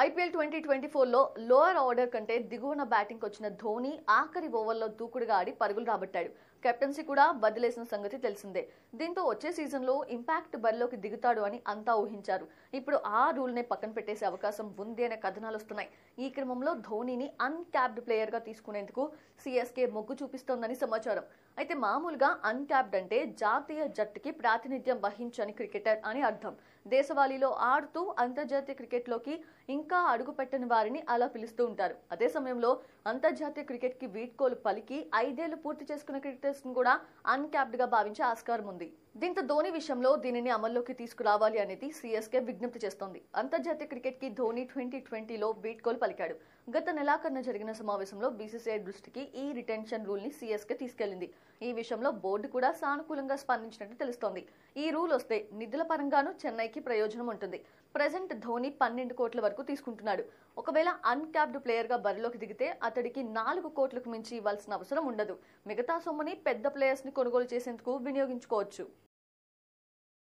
IPL 2024లో lower order కంటే దిగువన batting వచ్చిన ధోని ఆఖరి ఓవర్లో దూకుడుగా ఆడి పరుగులు రాబట్టాడు. కెప్టెన్సీ కూడా వదిలేసిన సంగతి తెలిసిందే. దీంతో వచ్చే సీజన్లో ఇంపాక్ట్ బరిలోకి దిగుతాడు అని అంతా ఊహించారు. ఇప్పుడు ఆ రూల్నే పక్కన పెట్టేసే అవకాశం ఉంది అనే కథనాలు వస్తున్నాయి. ఈ క్రమంలో ధోనిని అన్క్యాప్డ్ ప్లేయర్ గా తీసుకునేందుకు సిఎస్కే మొగ్గు చూపిస్తోందని సమాచారం. అయితే మామూలుగా అన్క్యాప్డ్ అంటే జాతీయ జట్టుకి ప్రాతినిధ్యం వహించని క్రికెటర్ అని అర్థం. దేశవాళీలో ఆడుతూ అంతర్జాతీయ క్రికెట్లోకి ఇంకా అడుగుపెట్టని వారిని అలా పిలుస్తూ ఉంటారు. అదే సమయంలో అంతర్జాతీయ క్రికెట్ కి వీడ్కోలు పలికి 5 ఏళ్లు పూర్తి చేసుకున్న క్రికెటర్స్ ను కూడా అన్క్యాప్డ్ గా భావించే ఆస్కారం ఉంది. దీంతో ధోని విషయంలో దీనిని అమల్లోకి తీసుకురావాలి అనేది సిఎస్కే విజ్ఞప్తి చేస్తోంది. అంతర్జాతీయ క్రికెట్ కి ధోని 2020లో వీడ్కోలు పలికాడు. గత నెలాఖరున జరిగిన సమావేశంలో బీసీసీఐ దృష్టికి ఈ రిటెన్షన్ రూల్ ని సిఎస్కే తీసుకెళ్లింది. ఈ విషయంలో బోర్డు కూడా సానుకూలంగా స్పందించినట్టు తెలుస్తోంది. ఈ రూల్ వస్తే నిధుల పరంగానూ చెన్నైకి ప్రయోజనం ఉంటుంది. ప్రెజెంట్ ధోని 12 కోట్ల వరకు తీసుకుంటున్నాడు. ఒకవేళ అన్క్యాప్డ్ ప్లేయర్ గా బరిలోకి దిగితే అతడికి 4 కోట్లకు మించి ఇవ్వాల్సిన అవసరం ఉండదు. మిగతా సొమ్ముని పెద్ద ప్లేయర్స్ ని కొనుగోలు చేసేందుకు వినియోగించుకోవచ్చు.